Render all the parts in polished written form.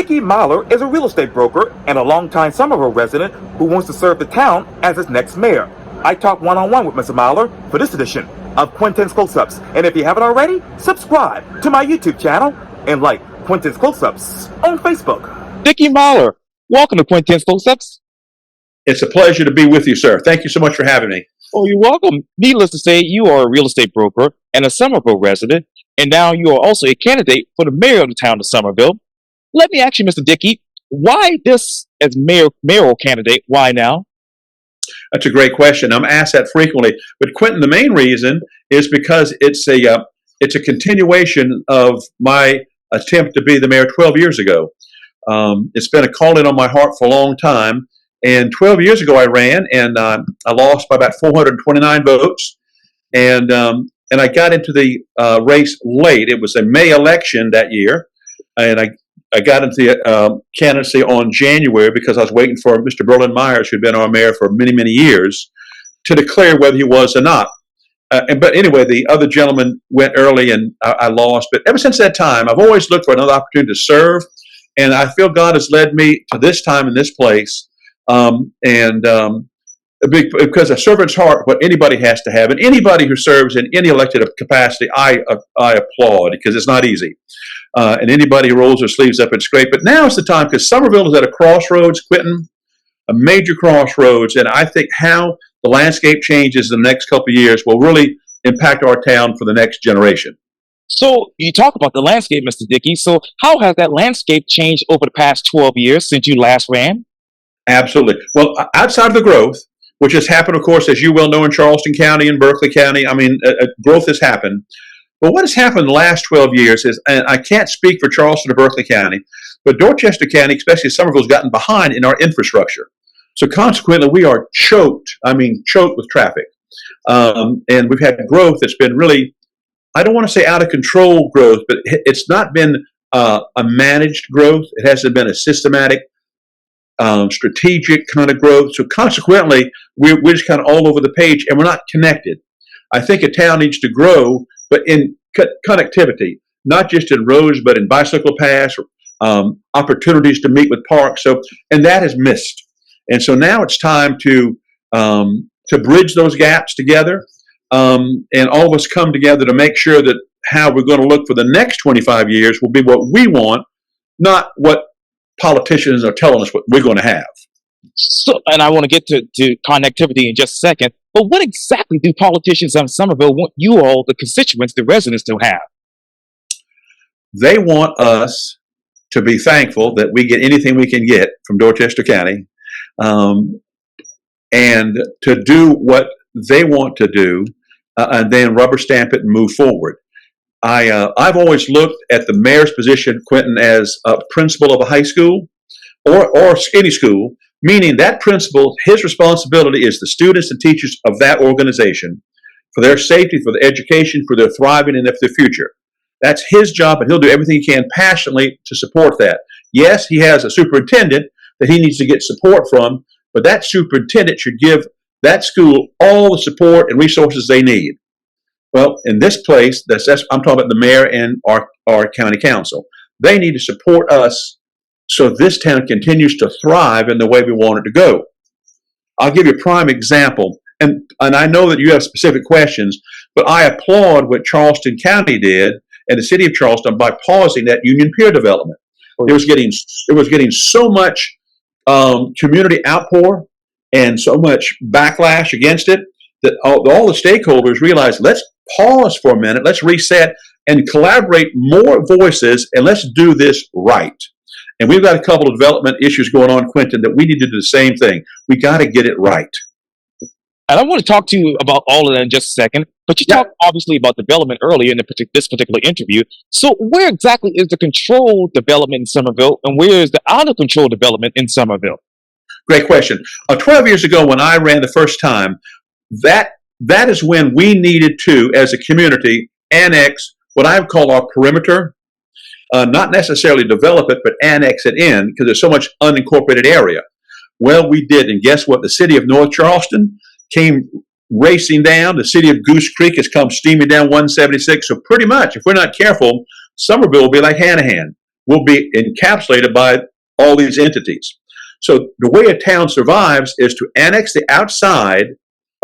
Dickie Miler is a real estate broker and a longtime Summerville resident who wants to serve the town as its next mayor. I talked one-on-one with Mr. Miler for this edition of Quintin's Close-Ups. And if you haven't already, subscribe to my YouTube channel and like Quintin's Close-Ups on Facebook. Dickie Miler, welcome to Quintin's Close-Ups. It's a pleasure to be with you, sir. Thank you so much for having me. Oh, you're welcome. Needless to say, you are a real estate broker and a Summerville resident, and now you are also a candidate for the mayor of the town of Summerville. Let me ask you, Mr. Dickie, why this as mayoral candidate? Why now? That's a great question. I'm asked that frequently. But Quintin, the main reason is because it's a continuation of my attempt to be the mayor 12 years ago. It's been a calling on my heart for a long time. And 12 years ago, I ran, and I lost by about 429 votes. And I got into the race late. It was a May election that year, and I got into the candidacy on January because I was waiting for Mr. Berlin Myers, who'd been our mayor for many, many years, to declare whether he was or not. But anyway, the other gentleman went early, and I lost. But ever since that time, I've always looked for another opportunity to serve, and I feel God has led me to this time in this place. Because a servant's heart, what anybody has to have, and anybody who serves in any elected capacity, I applaud, because it's not easy. And anybody who rolls their sleeves up, it's great. But now is the time, because Summerville is at a crossroads, Quintin, a major crossroads, and I think how the landscape changes in the next couple of years will really impact our town for the next generation. So you talk about the landscape, Mr. Dickie. So how has that landscape changed over the past 12 years since you last ran? Absolutely. Well, outside of the growth, which has happened, of course, as you well know, in Charleston County and Berkeley County, growth has happened. But what has happened in the last 12 years is, and I can't speak for Charleston or Berkeley County, but Dorchester County, especially Summerville, has gotten behind in our infrastructure. So consequently, we are choked with traffic. And we've had growth that's been really, I don't want to say out of control growth, but it's not been a managed growth. It hasn't been a systematic, strategic kind of growth. So consequently, we're just kind of all over the page, and we're not connected. I think a town needs to grow, but in connectivity, not just in roads, but in bicycle paths, opportunities to meet with parks. And that is missed. And so now it's time to bridge those gaps together, and all of us come together to make sure that how we're going to look for the next 25 years will be what we want, not what politicians are telling us what we're going to have. So, and I want to get to connectivity in just a second, but what exactly do politicians in Summerville want you all, the constituents, the residents, to have? They want us to be thankful that we get anything we can get from Dorchester County, and to do what they want to do, and then rubber stamp it and move forward. I've always looked at the mayor's position, Quintin, as a principal of a high school or any school, meaning that principal, his responsibility is the students and teachers of that organization, for their safety, for their education, for their thriving, and for their future. That's his job, and he'll do everything he can passionately to support that. Yes, he has a superintendent that he needs to get support from, but that superintendent should give that school all the support and resources they need. Well, in this place, I'm talking about the mayor and our county council. They need to support us so this town continues to thrive in the way we want it to go. I'll give you a prime example, and I know that you have specific questions, but I applaud what Charleston County did and the city of Charleston by pausing that Union Pier development. It was getting so much community outpour and so much backlash against it that all the stakeholders realized, let's pause for a minute, let's reset and collaborate more voices, and let's do this right. And we've got a couple of development issues going on, Quintin, that we need to do the same thing. We got to get it right. And I want to talk to you about all of that in just a second, but you talked obviously about development earlier in this particular interview. So where exactly is the controlled development in Summerville, and where is the out-of-control development in Summerville? Great question. 12 years ago when I ran the first time, that is when we needed to, as a community, annex what I would call our perimeter, not necessarily develop it, but annex it in, because there's so much unincorporated area. Well, we did, and guess what? The city of North Charleston came racing down. The city of Goose Creek has come steaming down 176. So pretty much, if we're not careful, Summerville will be like Hanahan. will be encapsulated by all these entities. So the way a town survives is to annex the outside.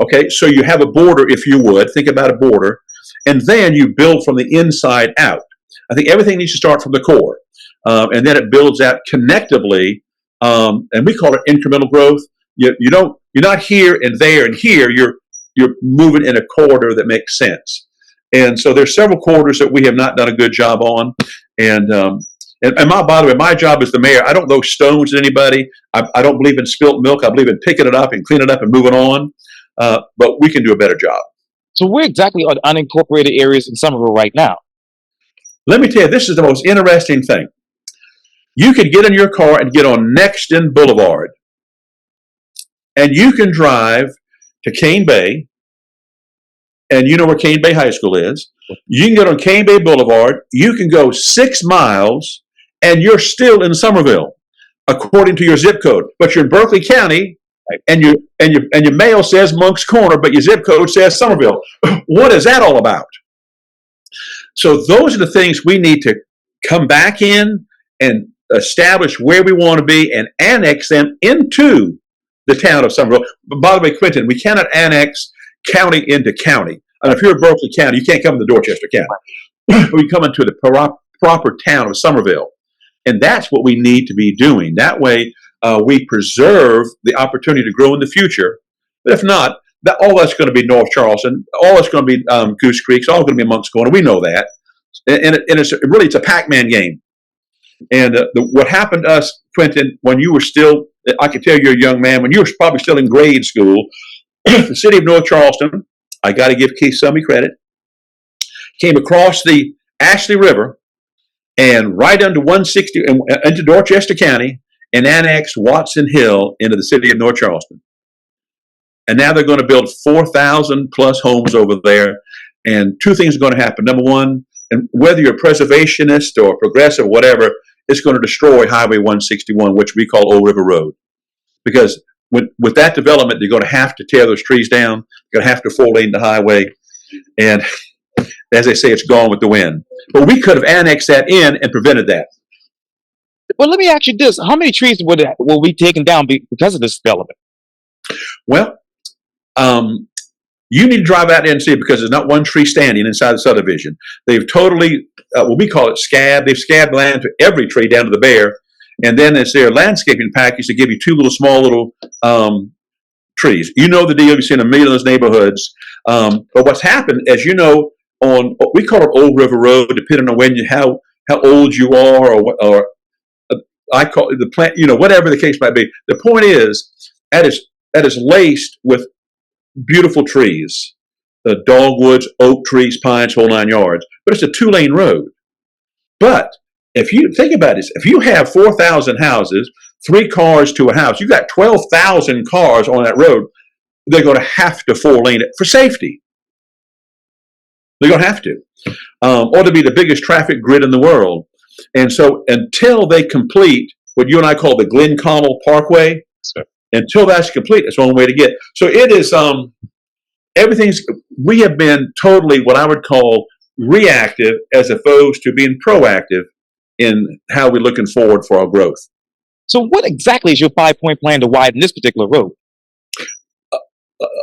Okay, so you have a border, if you would think about a border, and then you build from the inside out. I think everything needs to start from the core, and then it builds out connectively, and we call it incremental growth. You're not here and there and here. You're moving in a corridor that makes sense. And so there's several corridors that we have not done a good job on. And by the way, my job as the mayor, I don't throw stones at anybody. I don't believe in spilt milk. I believe in picking it up and cleaning it up and moving on. But we can do a better job. So where exactly are the unincorporated areas in Summerville right now? Let me tell you, this is the most interesting thing. You could get in your car and get on Nexton Boulevard, and you can drive to Cane Bay, and you know where Cane Bay High School is. You can get on Cane Bay Boulevard. You can go 6 miles, and you're still in Summerville, according to your zip code. But you're in Berkeley County, and your mail says Monk's Corner, but your zip code says Summerville. What is that all about? So those are the things we need to come back in and establish where we want to be and annex them into the town of Summerville. But by the way, Quintin, we cannot annex county into county. And if you're in Berkeley County, you can't come into Dorchester County. We come into the proper town of Summerville. And that's what we need to be doing. That way, we preserve the opportunity to grow in the future. But if not, all that's going to be North Charleston, all that's going to be Goose Creek, it's all going to be Monk's Corner. We know that. And it's a Pac-Man game. And what happened to us, Quintin, when you were still, I can tell you're a young man, when you were probably still in grade school, the city of North Charleston, I got to give Keith Summey credit, came across the Ashley River and right under 160 into Dorchester County and annexed Watson Hill into the city of North Charleston. And now they're going to build 4,000 plus homes over there. And two things are going to happen. Number one, and whether you're a preservationist or progressive, whatever, it's going to destroy Highway 161, which we call Old River Road. Because with that development, they're going to have to tear those trees down. They're going to have to 4-lane the highway. And as they say, it's gone with the wind. But we could have annexed that in and prevented that. Well, let me ask you this. How many trees will be taken down because of this development? Well, you need to drive out there and see it because there's not one tree standing inside the subdivision. They've totally, what we call it, scabbed. They've scabbed land to every tree down to the bare. And then it's their landscaping package to give you two small little trees. You know the deal. You've seen a million of those neighborhoods. But what's happened, as you know, on what we call it Old River Road, depending on how old you are, or I call it the plant, whatever the case might be. The point is, that is laced with beautiful trees, the dogwoods, oak trees, pines, whole 9 yards. But it's a 2-lane road. But if you think about this, if you have 4,000 houses, 3 cars to a house, you've got 12,000 cars on that road. They're going to have to 4-lane it for safety. They're going to have to, or to be the biggest traffic grid in the world. And so until they complete what you and I call the Glen Connell Parkway, until that's complete, that's one way to get. So it is, we have been totally what I would call reactive as opposed to being proactive in how we're looking forward for our growth. So what exactly is your 5-point plan to widen this particular road?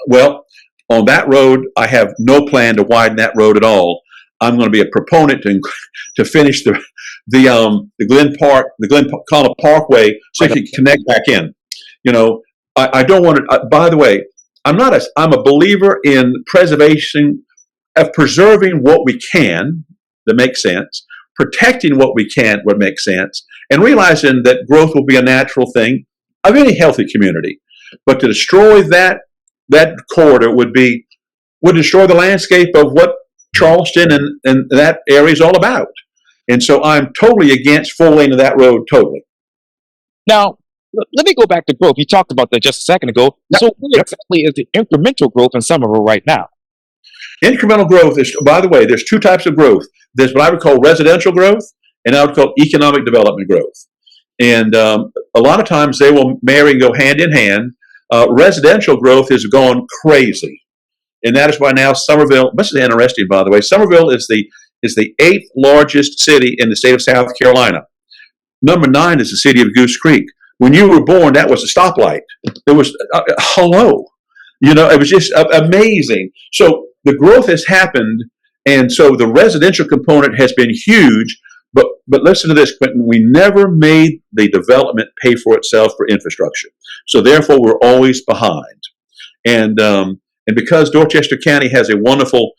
Well, on that road, I have no plan to widen that road at all. I'm going to be a proponent to finish the Glen Connell Parkway so you can connect back in. I don't want to. By the way, I'm a believer in preservation, of preserving what we can that makes sense, protecting what we can't, what makes sense, and realizing that growth will be a natural thing of any healthy community. But to destroy that corridor would destroy the landscape of what Charleston and that area is all about. And so I'm totally against 4-lane of that road, totally. Now, let me go back to growth. You talked about that just a second ago. Yep. So what exactly is the incremental growth in Summerville right now? Incremental growth is, by the way, there's 2 types of growth. There's what I would call residential growth, and I would call economic development growth. And a lot of times they will marry and go hand in hand. Residential growth has gone crazy. And that is why now Summerville, this is interesting, by the way, Summerville is the 8th largest city in the state of South Carolina. Number 9 is the city of Goose Creek. When you were born, that was a stoplight. There was, hello. It was just amazing. So the growth has happened, and so the residential component has been huge. But listen to this, Quintin. We never made the development pay for itself for infrastructure. So therefore, we're always behind. And because Dorchester County has a wonderful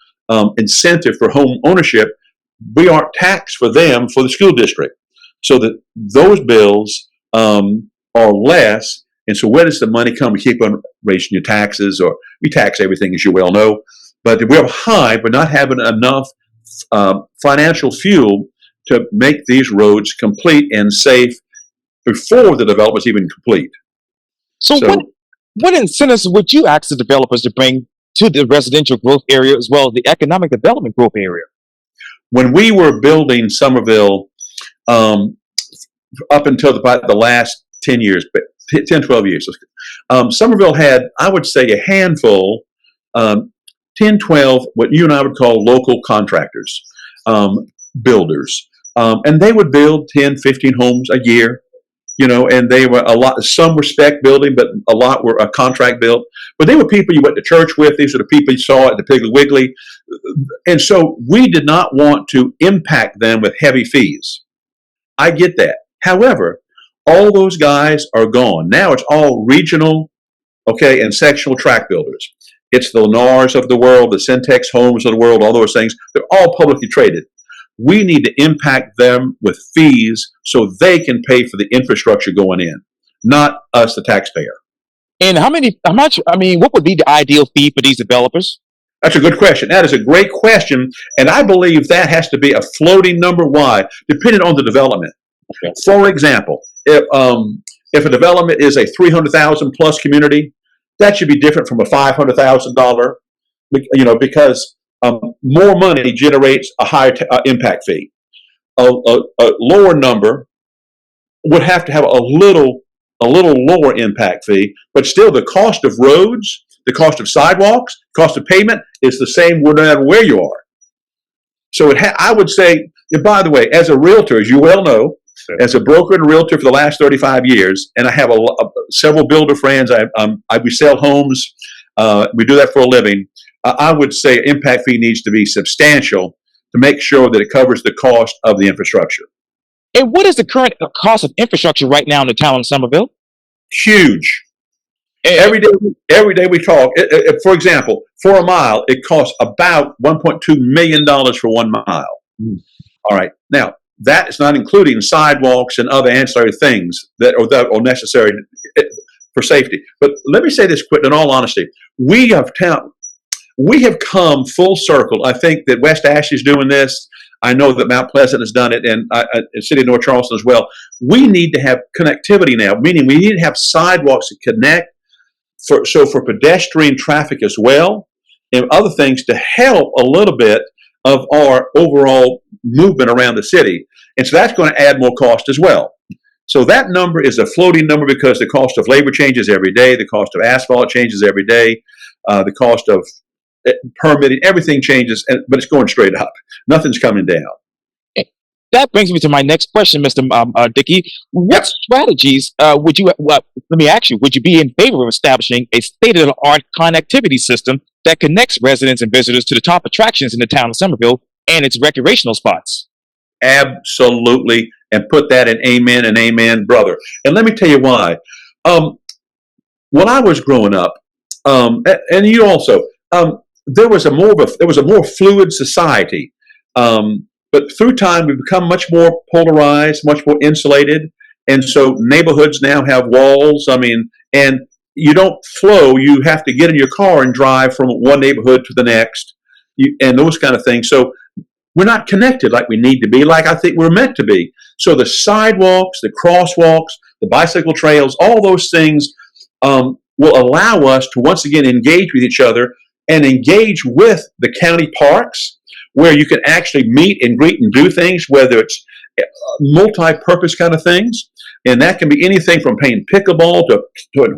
incentive for home ownership, we aren't taxed for them for the school district. So that those bills are less. And so where does the money come? We keep on raising your taxes, or we tax everything, as you well know. But we're high, but not having enough financial fuel to make these roads complete and safe before the development's even complete. So what incentives would you ask the developers to bring to the residential growth area as well as the economic development growth area? When we were building Summerville, up until about the last 10 years, 10, 12 years, Summerville had, I would say, a handful, 10, 12, what you and I would call local contractors, builders. And they would build 10, 15 homes a year, and they were some were spec building, but a lot were contract built. But they were people you went to church with. These are the people you saw at the Piggly Wiggly. And so we did not want to impact them with heavy fees. I get that. However, all those guys are gone. Now it's all regional, and sectional tract builders. It's the Lennars of the world, the Syntex Homes of the world, all those things. They're all publicly traded. We need to impact them with fees so they can pay for the infrastructure going in, not us, the taxpayer. And what would be the ideal fee for these developers? That's a good question. That is a great question. And I believe that has to be a floating number. Why? Depending on the development. Okay. For example, if a development is a 300,000 plus community, that should be different from a $500,000, because more money generates a higher impact fee. A lower number would have to have a little lower impact fee, but still the cost of roads, the cost of sidewalks, cost of pavement is the same no matter where you are. So I would say, and by the way, as a realtor, as you well know, as a broker and a realtor for the last 35 years, and I have several builder friends. We sell homes. We do that for a living. I would say impact fee needs to be substantial to make sure that it covers the cost of the infrastructure. And what is the current cost of infrastructure right now in the town of Summerville? Huge. Every day we talk. For example, for a mile, it costs about $1.2 million for 1 mile. All right. Now, that is not including sidewalks and other ancillary things that are necessary for safety. But let me say this, Quintin, in all honesty, we have come full circle. I think that West Ashley is doing this. I know that Mount Pleasant has done it, and the city of North Charleston as well. We need to have connectivity now, meaning we need to have sidewalks that connect for pedestrian traffic as well, and other things to help a little bit of our overall movement around the city. And so that's going to add more cost as well. So that number is a floating number because the cost of labor changes every day, the cost of asphalt changes every day, the cost of permitting, everything changes, but it's going straight up. Nothing's coming down. That brings me to my next question, Mr. Dickie. What strategies would you be in favor of establishing a state-of-the-art connectivity system that connects residents and visitors to the top attractions in the town of Summerville and its recreational spots? Absolutely. And put that in amen, brother. And let me tell you why. When I was growing up, and you also, there was a more fluid society. But through time, we've become much more polarized, much more insulated. And so neighborhoods now have walls. And you don't flow. You have to get in your car and drive from one neighborhood to the next, and those kind of things. So we're not connected like we need to be, like I think we're meant to be. So the sidewalks, the crosswalks, the bicycle trails, all those things will allow us to once again engage with each other and engage with the county parks, where you can actually meet and greet and do things, whether it's multi-purpose kind of things. And that can be anything from playing pickleball to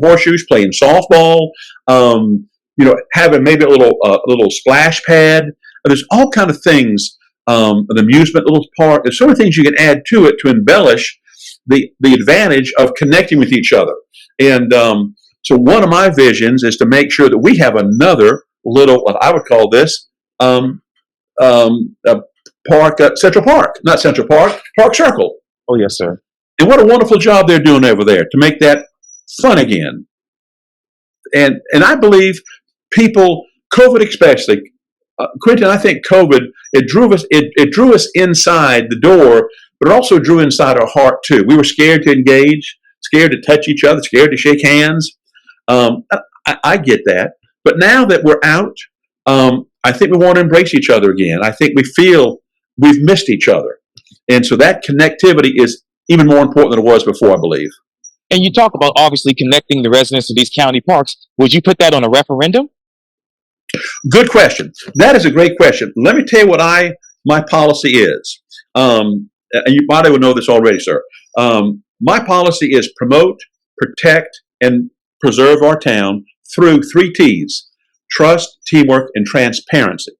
horseshoes, playing softball, having maybe a little splash pad. There's all kind of things, an amusement little park. There's so many things you can add to it to embellish the advantage of connecting with each other. And so one of my visions is to make sure that we have another little, what I would call this, park, Central Park, not Central Park, Park Circle. Oh, yes, sir. And what a wonderful job they're doing over there to make that fun again. And I believe people, COVID especially, Quintin, I think COVID, it drew us inside the door, but it also drew inside our heart too. We were scared to engage, scared to touch each other, scared to shake hands. I get that. But now that we're out, I think we want to embrace each other again. I think we feel we've missed each other. And so that connectivity is even more important than it was before, I believe. And you talk about obviously connecting the residents of these county parks. Would you put that on a referendum? Good question. That is a great question. Let me tell you what my policy is. And you probably would know this already, sir. My policy is promote, protect, and preserve our town through 3 T's: trust, teamwork, and transparency.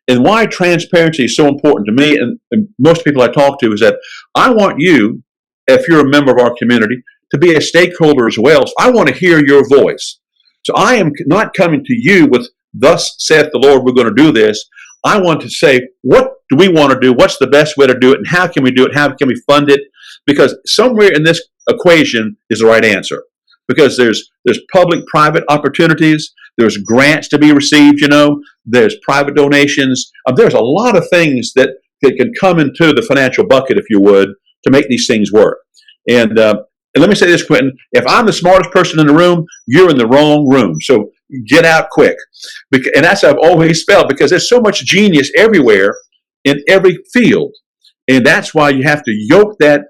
And why transparency is so important to me and most people I talk to is that I want you, if you're a member of our community, to be a stakeholder as well. So I want to hear your voice. So I am not coming to you with, "Thus saith the Lord, we're going to do this." I want to say, what do we want to do? What's the best way to do it? And how can we do it? How can we fund it? Because somewhere in this equation is the right answer. Because there's public-private opportunities. There's grants to be received, there's private donations. There's a lot of things that can come into the financial bucket, if you would, to make these things work. And let me say this, Quintin, if I'm the smartest person in the room, you're in the wrong room. So get out quick. And that's how I've always felt, because there's so much genius everywhere in every field. And that's why you have to yoke that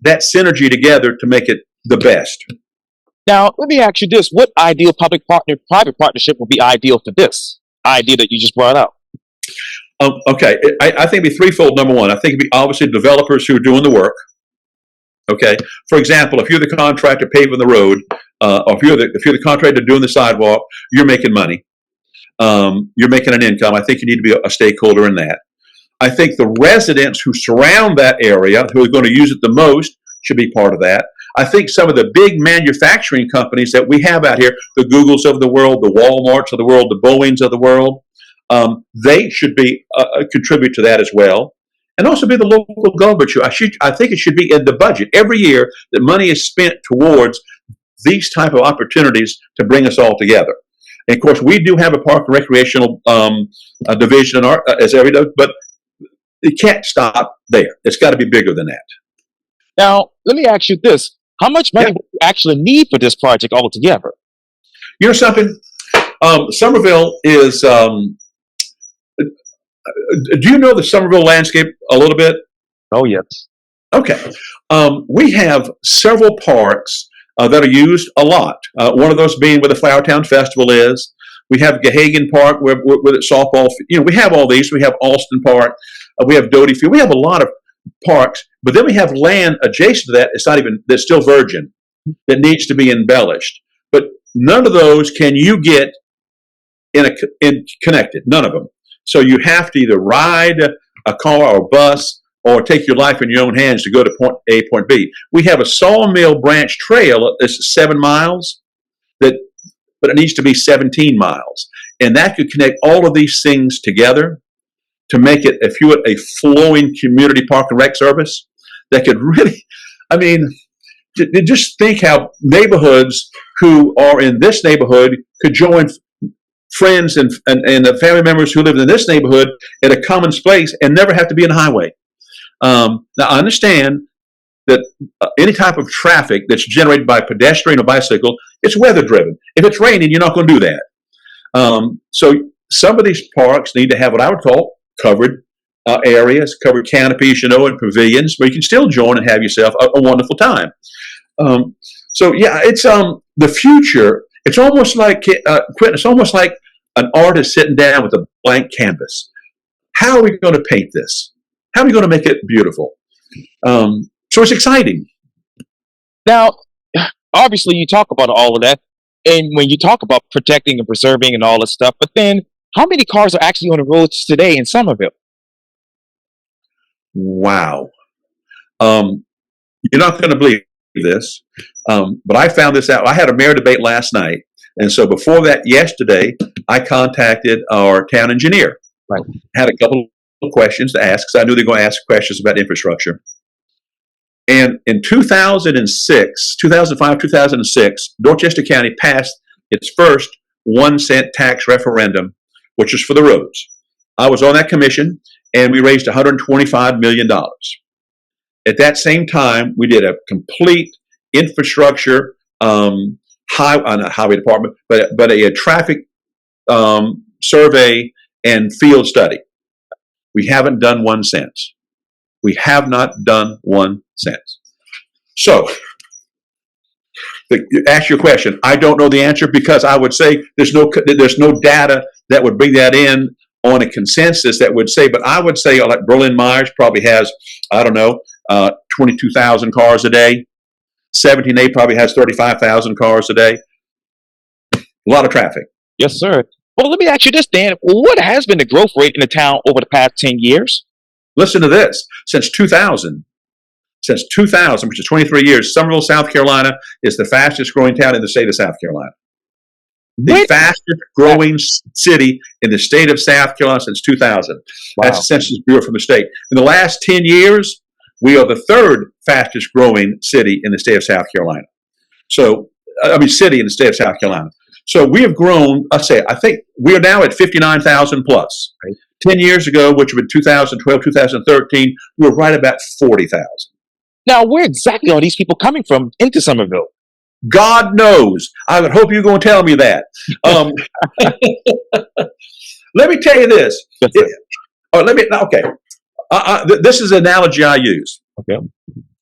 synergy together to make it the best. Now, let me ask you this. What ideal public-private partnership would be ideal for this idea that you just brought up? Okay, I think it'd be threefold. Number one, I think it'd be obviously developers who are doing the work. Okay, for example, if you're the contractor paving the road, or if you're the contractor doing the sidewalk, you're making money. You're making an income. I think you need to be a stakeholder in that. I think the residents who surround that area, who are going to use it the most, should be part of that. I think some of the big manufacturing companies that we have out here, the Googles of the world, the Walmarts of the world, the Boeings of the world, they should be contribute to that as well. And also be the local government. I think it should be in the budget every year that money is spent towards these type of opportunities to bring us all together. And of course, we do have a park and recreational division in our, as every does, but it can't stop there. It's got to be bigger than that. Now, let me ask you this. How much money would you actually need for this project altogether? You know something? Summerville is, do you know the Summerville landscape a little bit? Oh, yes. Okay. We have several parks that are used a lot. One of those being where the Flowertown Festival is. We have Gahagan Park where it's softball. We have all these. We have Alston Park. We have Doty Field. We have a lot of parks, but then we have land adjacent to that. That's still virgin, that needs to be embellished. But none of those can you get in connected. None of them. So you have to either ride a car or bus or take your life in your own hands to go to point A, point B. We have a Sawmill Branch Trail that's 7 miles, but it needs to be 17 miles. And that could connect all of these things together to make it, if you would, a flowing community park and rec service that could really, just think how neighborhoods who are in this neighborhood could join friends and the family members who live in this neighborhood at a common space and never have to be in a highway. Now, I understand that any type of traffic that's generated by pedestrian or bicycle, it's weather driven. If it's raining, you're not going to do that. So some of these parks need to have what I would call covered areas, covered canopies, and pavilions where you can still join and have yourself a wonderful time. So yeah, it's the future. It's almost like Quintin. It's almost like an artist sitting down with a blank canvas. How are we going to paint this? How are we going to make it beautiful? So it's exciting. Now, obviously, you talk about all of that, and when you talk about protecting and preserving and all this stuff, but then how many cars are actually on the roads today in Summerville? Wow. You're not going to believe this, but I found this out. I had a mayor debate last night, and so before that, yesterday, I contacted our town engineer. Right. Had a couple of questions to ask because I knew they were going to ask questions about infrastructure. And in 2006, 2005, 2006, Dorchester County passed its first 1-cent tax referendum, which is for the roads. I was on that commission, and we raised $125 million. At that same time, we did a complete infrastructure, not highway department, but a traffic survey and field study. We haven't done 1 cent. We have not done 1 cent. So, ask your question. I don't know the answer because I would say there's no data that would bring that in on a consensus that would say, but I would say like Berlin-Myers probably has, I don't know, 22,000 cars a day. 17A probably has 35,000 cars a day. A lot of traffic. Yes, sir. Well, let me ask you this, Dan. What has been the growth rate in the town over the past 10 years? Listen to this. Since 2000, which is 23 years, Summerville, South Carolina is the fastest growing town in the state of South Carolina. The fastest growing city in the state of South Carolina since 2000. Wow. That's the Census Bureau from the state. In the last 10 years, we are the third fastest growing city in the state of South Carolina. City in the state of South Carolina. So we have grown, I think we are now at 59,000 plus. Right. 10 years ago, which would be 2012, 2013, we were right about 40,000. Now, where exactly are these people coming from into Summerville? God knows. I would hope you're going to tell me that. Let me tell you this. This is an analogy I use. Okay.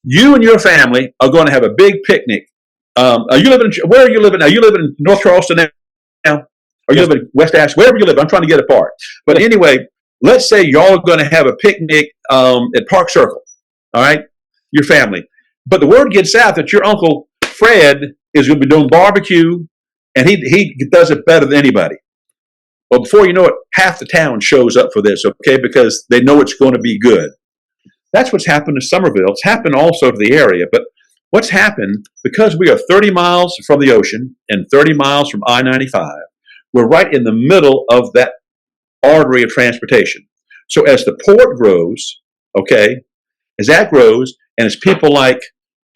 You and your family are going to have a big picnic. Where are you living? Are you living in North Charleston now? Or you live in West Ash? Wherever you live, I'm trying to get apart. But anyway, let's say y'all are going to have a picnic at Park Circle. All right? Your family. But the word gets out that your Uncle Fred is going to be doing barbecue, and he does it better than anybody. Well, before you know it, half the town shows up for this, okay, because they know it's going to be good. That's what's happened to Summerville. It's happened also to the area, but what's happened, because we are 30 miles from the ocean and 30 miles from I-95, we're right in the middle of that artery of transportation. So as the port grows, okay, as that grows, and as people like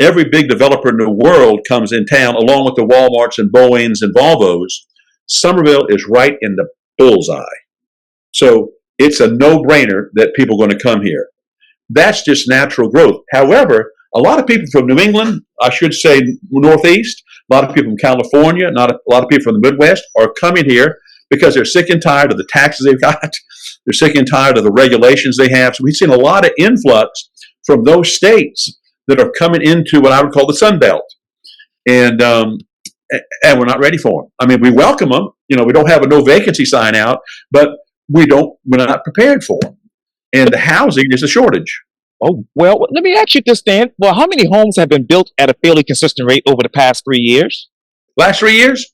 every big developer in the world comes in town, along with the Walmarts and Boeings and Volvos, Summerville is right in the bullseye. So it's a no-brainer that people are going to come here. That's just natural growth. However, a lot of people from New England, I should say Northeast, a lot of people from California, a lot of people from the Midwest are coming here because they're sick and tired of the taxes they've got. They're sick and tired of the regulations they have. So we've seen a lot of influx from those states that are coming into what I would call the Sun Belt. And we're not ready for them. I mean, we welcome them. You know, we don't have a no vacancy sign out, but we're not prepared for them. And the housing is a shortage. Oh, well, let me ask you this, Dan. Well, how many homes have been built at a fairly consistent rate over the past 3 years? Last 3 years?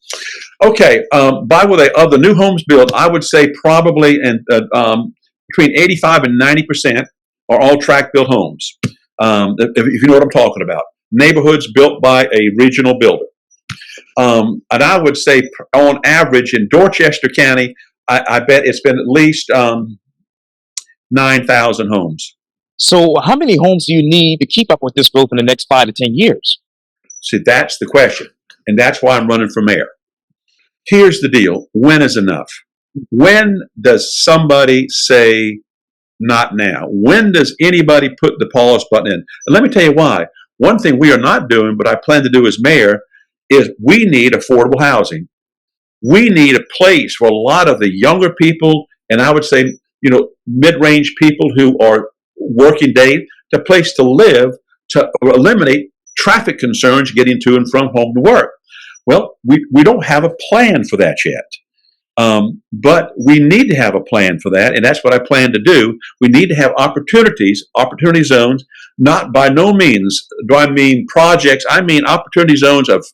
Okay. Of the new homes built, I would say probably between 85 and 90% are all tract-built homes. If you know what I'm talking about. Neighborhoods built by a regional builder. And I would say on average in Dorchester County, I bet it's been at least 9,000 homes. So how many homes do you need to keep up with this growth in the next 5 to 10 years? See, that's the question. And that's why I'm running for mayor. Here's the deal. When is enough? When does somebody say, not now? When does anybody put the pause button in? And let me tell you why. One thing we are not doing, but I plan to do as mayor, is we need affordable housing. We need a place for a lot of the younger people, and I would say, mid-range people who are working day, a place to live, to eliminate traffic concerns getting to and from home to work. Well, we don't have a plan for that yet. But we need to have a plan for that, and that's what I plan to do. We need to have opportunity zones, not by no means do I mean projects, I mean opportunity zones of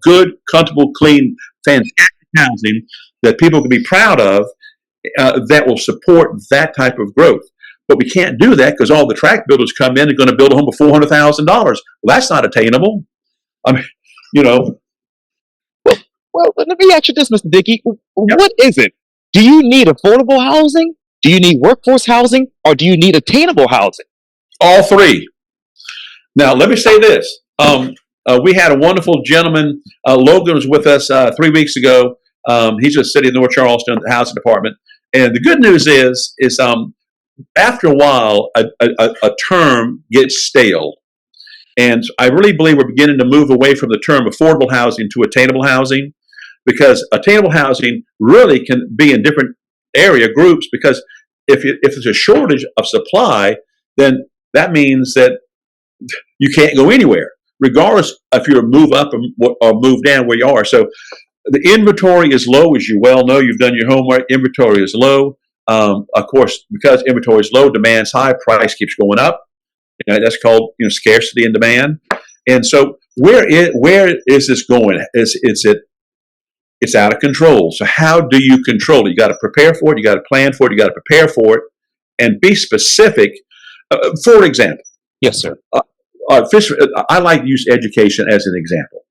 good, comfortable, clean, fantastic housing that people can be proud of that will support that type of growth. But we can't do that because all the tract builders come in and going to build a home for $400,000. Well, that's not attainable. I mean, you know, Well, let me ask you this, Mr. Dickey. Yep. What is it? Do you need affordable housing? Do you need workforce housing? Or do you need attainable housing? all three. Now, let me say this. We had a wonderful gentleman. Logan was with us 3 weeks ago. He's just sitting in North Charleston, the housing department. And the good news is after a while, a term gets stale. And I really believe we're beginning to move away from the term affordable housing to attainable housing, because attainable housing really can be in different area groups, because if there's a shortage of supply, then that means that you can't go anywhere, regardless if you're move up or move down where you are. So the inventory is low, as you well know. You've done your homework. Inventory is low. Of course, because inventory is low, demand's high, price keeps going up. That's called scarcity and demand. And so where is this going? It's out of control. So how do you control it? You got to prepare for it. You got to plan for it. You got to prepare for it, and be specific. For example, Yes, sir. I like to use education as an example.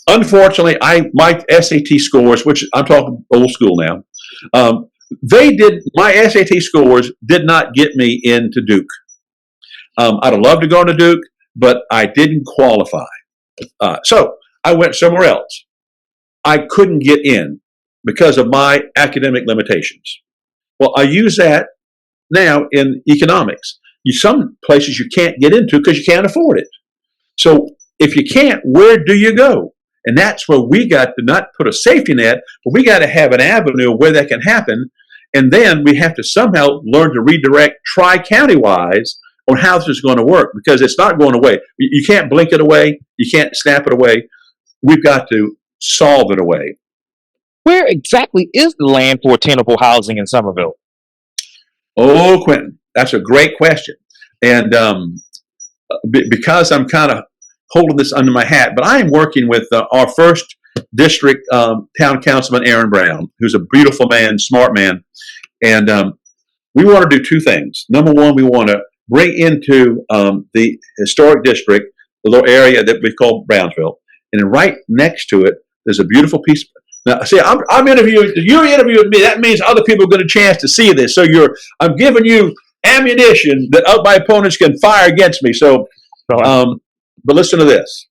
Unfortunately, my SAT scores, which I'm talking old school now, my SAT scores did not get me into Duke. I'd have loved to go into Duke, but I didn't qualify. So I went somewhere else. I couldn't get in because of my academic limitations. Well, I use that now in economics. Some places you can't get into because you can't afford it. So if you can't, where do you go? And that's where we got to not put a safety net, but we got to have an avenue where that can happen. And then we have to somehow learn to redirect tri-county-wise on how this is going to work, because it's not going away. You can't blink it away. You can't snap it away. We've got to solve it away. Where exactly is the land for attainable housing in Summerville? Oh, Quintin, that's a great question. And because I'm kind of holding this under my hat, but I am working with our first district town councilman, Aaron Brown, who's a beautiful man, smart man. And we want to do two things. Number one, we want to bring into the historic district, the little area that we call Brownsville. And then right next to it, there's a beautiful piece. Now, see, I'm interviewing, you're interviewing me. That means other people get a chance to see this. So I'm giving you ammunition that my opponents can fire against me. So, but listen to this.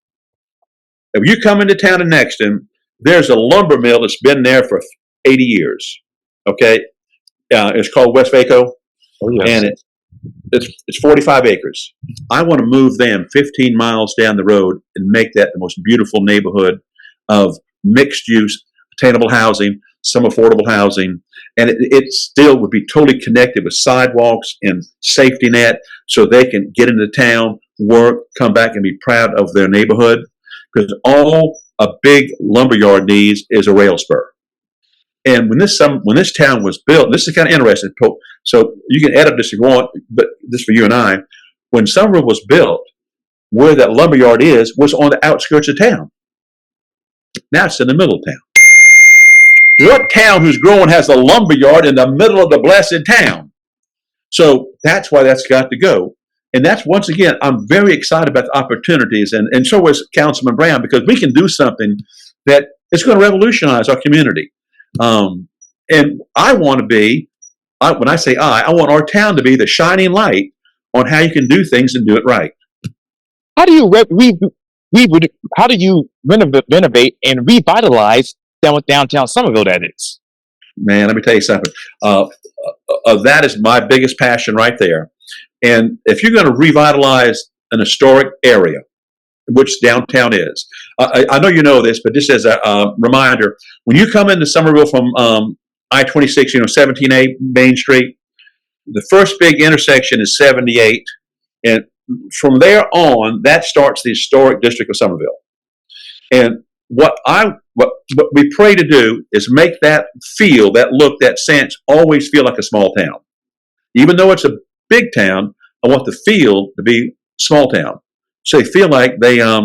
If you come into town in Nexton, there's a lumber mill that's been there for 80 years. Okay, it's called West Vaco, and it's 45 acres. I want to move them 15 miles down the road and make that the most beautiful neighborhood of mixed use, attainable housing, some affordable housing, and it still would be totally connected with sidewalks and safety net, so they can get into town, work, come back, and be proud of their neighborhood. Because all a big lumberyard needs is a rail spur. And when this town was built, this is kind of interesting. So you can edit this if you want, but this is for you and I. When Summerville was built, where that lumberyard was on the outskirts of town. Now it's in the middle of town. What town who's growing has a lumberyard in the middle of the blessed town? So that's why that's got to go. And that's, once again, I'm very excited about the opportunities, and so is Councilman Brown, because we can do something that is going to revolutionize our community. And I want to be, when I say I want our town to be the shining light on how you can do things and do it right. How do you renovate and revitalize downtown Summerville, that is? Man, let me tell you something. That is my biggest passion right there. And if you're going to revitalize an historic area, which downtown is, I know you know this, but just as a reminder, when you come into Summerville from I-26, 17A Main Street, the first big intersection is 78, and from there on, that starts the historic district of Summerville. And what we pray to do is make that feel, that look, that sense always feel like a small town. Even though it's a big town, I want the feel to be small town. So they feel like they are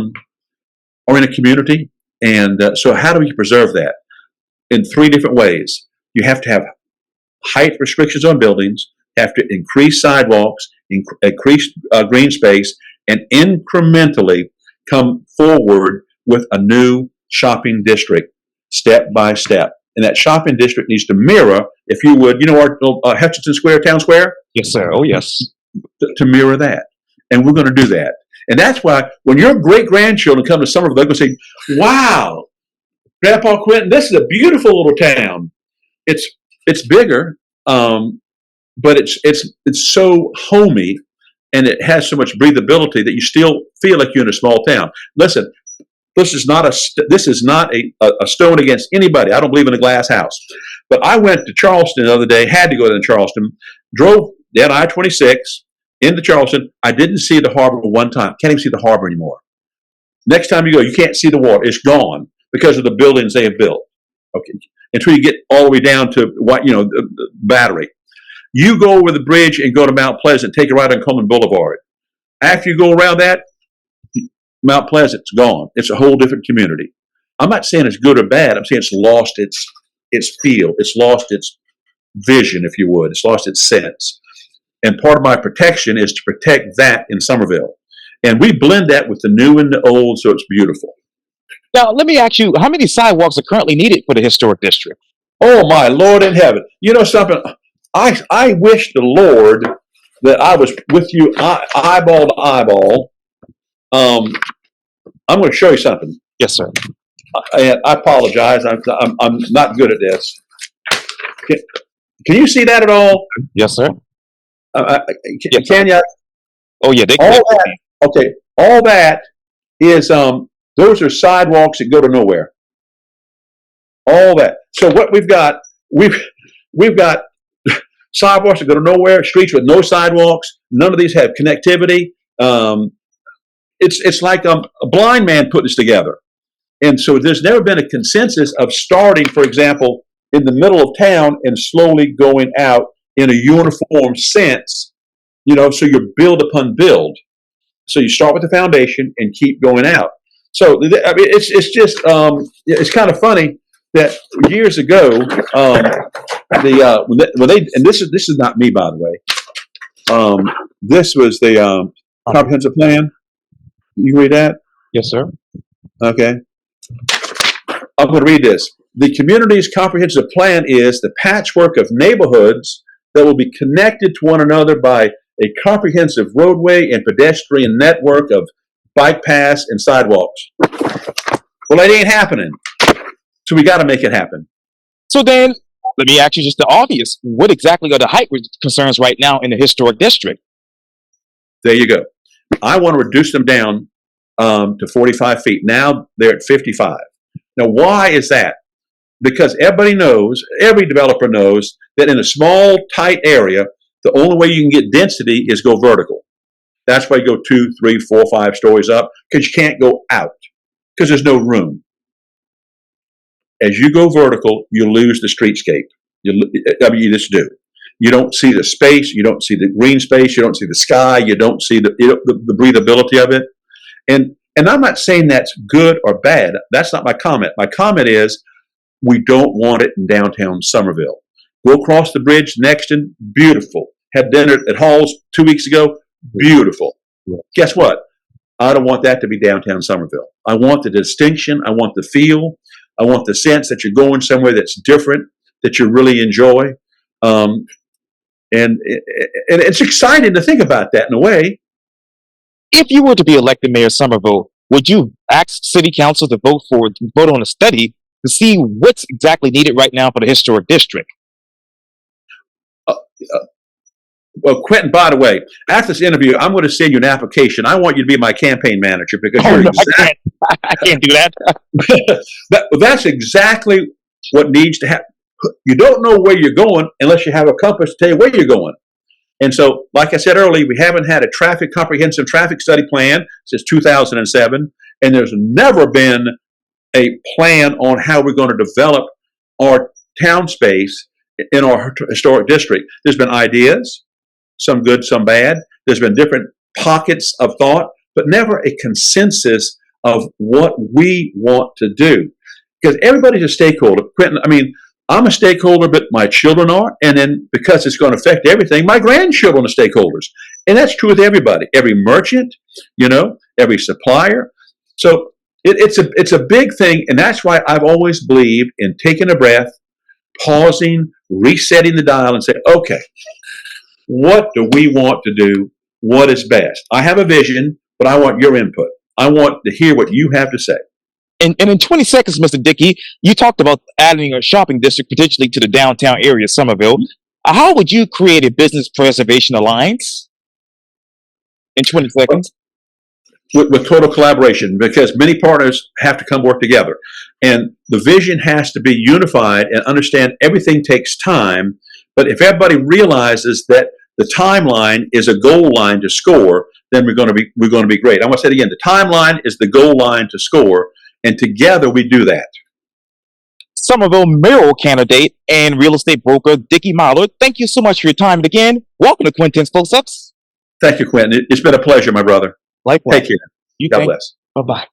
in a community. And so how do we preserve that? In three different ways. You have to have height restrictions on buildings, have to increase sidewalks, increase green space, and incrementally come forward with a new shopping district step by step. And that shopping district needs to mirror, if you would, our Hutchinson Square, Town Square? Yes, sir. Oh, yes. To mirror that. And we're going to do that. And that's why when your great-grandchildren come to Summerville, they're going to say, wow, Grandpa Quintin, this is a beautiful little town. It's bigger, but it's so homey, and it has so much breathability that you still feel like you're in a small town. Listen, this is not a stone against anybody. I don't believe in a glass house. But I went to Charleston the other day, had to go to Charleston, drove down I-26 into Charleston. I didn't see the harbor one time. Can't even see the harbor anymore. Next time you go, you can't see the water. It's gone because of the buildings they have built. Okay, until you get all the way down to the Battery. You go over the bridge and go to Mount Pleasant, take a ride on Coleman Boulevard. After you go around that, Mount Pleasant's gone. It's a whole different community. I'm not saying it's good or bad. I'm saying it's lost its feel. It's lost its vision, if you would. It's lost its sense. And part of my protection is to protect that in Summerville. And we blend that with the new and the old, so it's beautiful. Now, let me ask you, how many sidewalks are currently needed for the historic district? Oh, my Lord in heaven. You know something? I wish the Lord that I was with you eyeball to eyeball. I'm going to show you something. Yes, sir. And I apologize. I'm not good at this. Can you see that at all? Yes, sir. Can you? Oh, yeah. All that is those are sidewalks that go to nowhere. All that. So what we've got sidewalks that go to nowhere, streets with no sidewalks. None of these have connectivity. It's like a blind man put this together. And so there's never been a consensus of starting, for example, in the middle of town and slowly going out in a uniform sense, so you build upon build. So you start with the foundation and keep going out. So it's just it's kind of funny that years ago, when they and this is not me, by the way. This was the comprehensive plan. You read that? Yes, sir. Okay. I'm going to read this. The community's comprehensive plan is the patchwork of neighborhoods that will be connected to one another by a comprehensive roadway and pedestrian network of bike paths and sidewalks. Well, that ain't happening. So we got to make it happen. So then, let me ask you just the obvious. What exactly are the height concerns right now in the historic district? There you go. I want to reduce them down to 45 feet. Now they're at 55. Now, why is that? Because everybody knows, every developer knows that in a small, tight area, the only way you can get density is go vertical. That's why you go 2, 3, 4, 5 stories up, because you can't go out, because there's no room. As you go vertical, you lose the streetscape. You just do. You don't see the space. You don't see the green space. You don't see the sky. You don't see the breathability of it. And I'm not saying that's good or bad. That's not my comment. My comment is we don't want it in downtown Summerville. Go across the bridge, Nexton, beautiful. Had dinner at Hall's 2 weeks ago, beautiful. Yeah. Guess what? I don't want that to be downtown Summerville. I want the distinction. I want the feel. I want the sense that you're going somewhere that's different, that you really enjoy. And it's exciting to think about that in a way. If you were to be elected mayor of Summerville, would you ask city council to vote on a study to see what's exactly needed right now for the historic district? Well, Quintin, by the way, after this interview, I'm going to send you an application. I want you to be my campaign manager because I can't do that. That's exactly what needs to happen. You don't know where you're going unless you have a compass to tell you where you're going. And so, like I said earlier, we haven't had a comprehensive traffic study plan since 2007, and there's never been a plan on how we're going to develop our town space in our historic district. There's been ideas, some good, some bad. There's been different pockets of thought, but never a consensus of what we want to do. Because everybody's a stakeholder. Quintin, I'm a stakeholder, but my children are. And then because it's going to affect everything, my grandchildren are stakeholders. And that's true with everybody, every merchant, every supplier. So it's a big thing. And that's why I've always believed in taking a breath, pausing, resetting the dial and say, okay, what do we want to do? What is best? I have a vision, but I want your input. I want to hear what you have to say. And in 20 seconds, Mr. Dickey, you talked about adding a shopping district potentially to the downtown area of Summerville. How would you create a business preservation alliance in 20 seconds? With total collaboration, because many partners have to come work together. And the vision has to be unified and understand everything takes time. But if everybody realizes that the timeline is a goal line to score, then we're going to be great. I want to say it again. The timeline is the goal line to score. And together we do that. Summerville mayoral candidate and real estate broker Dickie Miler, thank you so much for your time. And again, welcome to Quintin's Close-Ups. Thank you, Quintin. It's been a pleasure, my brother. Likewise. Take care. You God bless. Bye-bye.